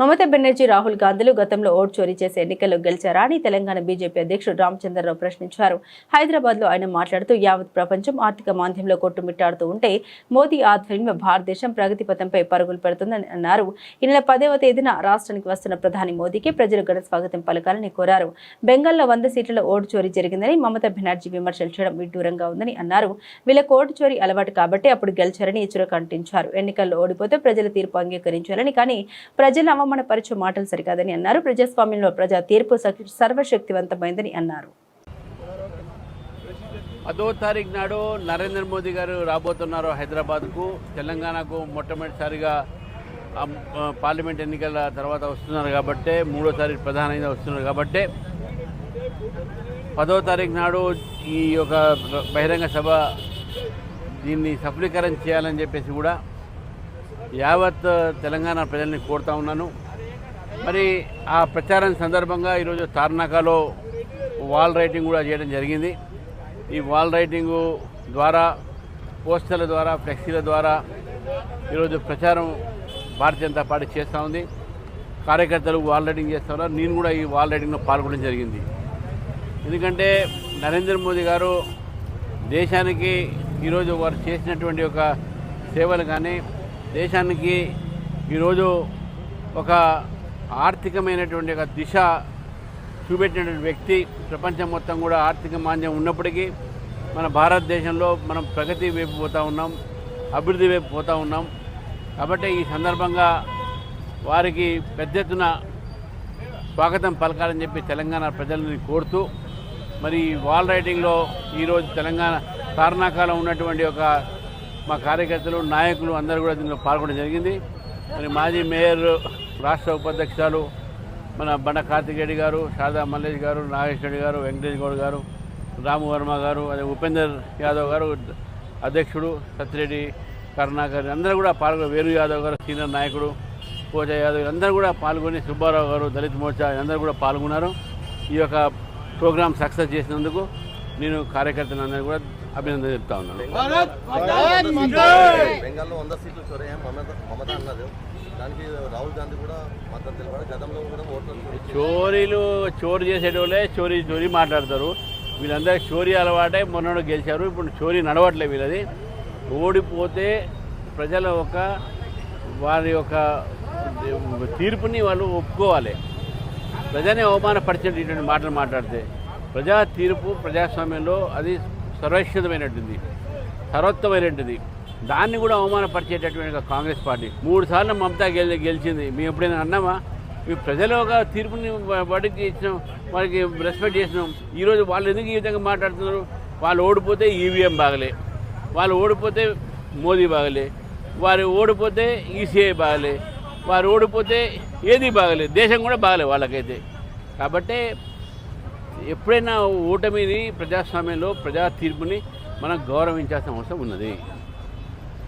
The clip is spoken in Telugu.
మమతా బెనర్జీ, రాహుల్ గాంధీలు గతంలో ఓటు చోరీ చేసి ఎన్నికల్లో గెలిచారా అని తెలంగాణ బీజేపీ అధ్యక్షుడు రామచంద్రరావు ప్రశ్నించారు. హైదరాబాద్ లో ఆయన మాట్లాడుతూ యావత్ ప్రపంచం ఆర్థిక మాంద్యంలో కొట్టుమిట్టాడుతూ ఉంటే మోదీ ఆధ్వర్యంలో భారతదేశం ప్రగతి పథంపై పరుగులు పెడుతుందని అన్నారు. ఈ నెల 10వ తేదీన రాష్ట్రానికి వస్తున్న ప్రధాని మోదీకి ప్రజలు ఘన స్వాగతం పలకాలని కోరారు. బెంగాల్లో 100 సీట్లలో ఓటు చోరీ జరిగిందని మమతా బెనర్జీ విమర్శలు చేయడం విడ్డూరంగా ఉందని అన్నారు. వీళ్ళకు ఓటు చోరీ అలవాటు కాబట్టి అప్పుడు గెలిచారని చురకంటించారు. ఎన్నికల్లో ఓడిపోతే ప్రజల తీర్పు అంగీకరించాలని, కానీ ప్రజలను అవమానపరిచే మాటలు సరికాదని అన్నారు. ప్రజాస్వామ్యంలో ప్రజా తీర్పు సర్వశక్తివంతమైందని అన్నారు. 10వ తారీఖు నాడు నరేంద్ర మోదీ గారు రాబోతున్నారు హైదరాబాద్కు. తెలంగాణకు మొట్టమొదటిసారిగా పార్లమెంట్ ఎన్నికల తర్వాత వస్తున్నారు కాబట్టి, 3వ తారీఖు ప్రధానంగా వస్తున్నారు కాబట్టి 10వ తారీఖు నాడు ఈ యొక్క బహిరంగ సభ దీన్ని సఫలీకరణ చేయాలని చెప్పేసి కూడా యావత్ తెలంగాణ ప్రజల్ని కోరుతా ఉన్నాను. మరి ఆ ప్రచారం సందర్భంగా ఈరోజు తార్నాకలో వాల్ రైటింగ్ కూడా చేయడం జరిగింది. ఈ వాల్ రైటింగు ద్వారా, పోస్టర్ల ద్వారా, ఫ్లెక్సీల ద్వారా ఈరోజు ప్రచారం భారతీయ జనతా పార్టీ చేస్తూ ఉంది. కార్యకర్తలు వాల్ రైటింగ్ చేస్తూ ఉన్నారు. నేను కూడా ఈ వాల్ రైటింగ్లో పాల్గొనడం జరిగింది. ఎందుకంటే నరేంద్ర మోదీ గారు దేశానికి ఈరోజు వారు చేసినటువంటి ఒక సేవలు కానీ, దేశానికి ఈరోజు ఒక ఆర్థికమైనటువంటి ఒక దిశ చూపెట్టినటువంటి వ్యక్తి. ప్రపంచం మొత్తం కూడా ఆర్థిక మాంద్యం ఉన్నప్పటికీ మన భారతదేశంలో మనం ప్రగతి వైపు పోతూ ఉన్నాం, అభివృద్ధి వైపు పోతూ ఉన్నాం. కాబట్టి ఈ సందర్భంగా వారికి పెద్ద ఎత్తున స్వాగతం పలకాలని చెప్పి తెలంగాణ ప్రజలని కోరుతూ, మరి వాల్ రైటింగ్లో ఈరోజు తెలంగాణ తార్నాకలో ఉన్నటువంటి ఒక మా కార్యకర్తలు, నాయకులు అందరూ కూడా దీనిలో పాల్గొనడం జరిగింది. మరి మాజీ మేయర్, రాష్ట్ర ఉపాధ్యక్షులు మన బండ కార్తిక్ రెడ్డి గారు, శారదా మల్లేష్ గారు, నాగేష్ రెడ్డి గారు, వెంకటేష్ గౌడ్ గారు, రాము వర్మ గారు, అదే ఉపేందర్ యాదవ్ గారు అధ్యక్షుడు, సత్యరెడ్డి కరుణాకర్ అందరూ కూడా పాల్గొని, వేణు యాదవ్ గారు సీనియర్ నాయకుడు, పూజ యాదవ్ అందరూ కూడా పాల్గొని, సుబ్బారావు గారు దళిత్ మోర్చా అందరూ కూడా పాల్గొన్నారు. ఈ యొక్క ప్రోగ్రాం సక్సెస్ చేసినందుకు నేను కార్యకర్తలందరూ కూడా అభినందన చెప్తా ఉన్నాను. బెంగాల్లో 100 సీట్లు చొరయ్యా మమత అన్నారు. దానికి రాహుల్ గాంధీ కూడా మద్దతు తెలిపారు. గతంలో కూడా చోరీ చేసేటోళ్ళే చోరీ మాట్లాడతారు. వీళ్ళందరూ చోరీ అలవాటే మొన్న గెలిచారు. ఇప్పుడు చోరీ నడవట్లేదు వీళ్ళది. ఓడిపోతే ప్రజల వారి యొక్క తీర్పుని వాళ్ళు ఒప్పుకోవాలి. ప్రజనే అవమానపరిచేటటువంటి మాటలు మాట్లాడితే ప్రజా తీర్పు ప్రజాస్వామ్యంలో అది సర్వోత్తమైనటువంటిది, సర్వోత్తమైనటువంటిది. దాన్ని కూడా అవమానపరిచేటటువంటి కాంగ్రెస్ పార్టీ 3 సార్లు మమతా గెలిచింది. మేము ఎప్పుడైనా అన్నామా? మేము ప్రజల ఒక తీర్పుని వాటికి ఇచ్చినాం, వారికి రెస్పెక్ట్ చేసినాం. ఈరోజు వాళ్ళు ఎందుకు ఈ విధంగా మాట్లాడుతున్నారు? వాళ్ళు ఓడిపోతే ఈవీఎం బాగలే, వాళ్ళు ఓడిపోతే మోదీ బాగలే, వారు ఓడిపోతే ఈసీఐ బాగలే, వారు ఓడిపోతే ఏది బాగలేదు, దేశం కూడా బాగలే వాళ్ళకైతే. కాబట్టి ఎప్పుడైనా ఓటమిని ప్రజాస్వామ్యంలో ప్రజా తీర్పుని మనం గౌరవించాల్సిన అవసరం ఉన్నది.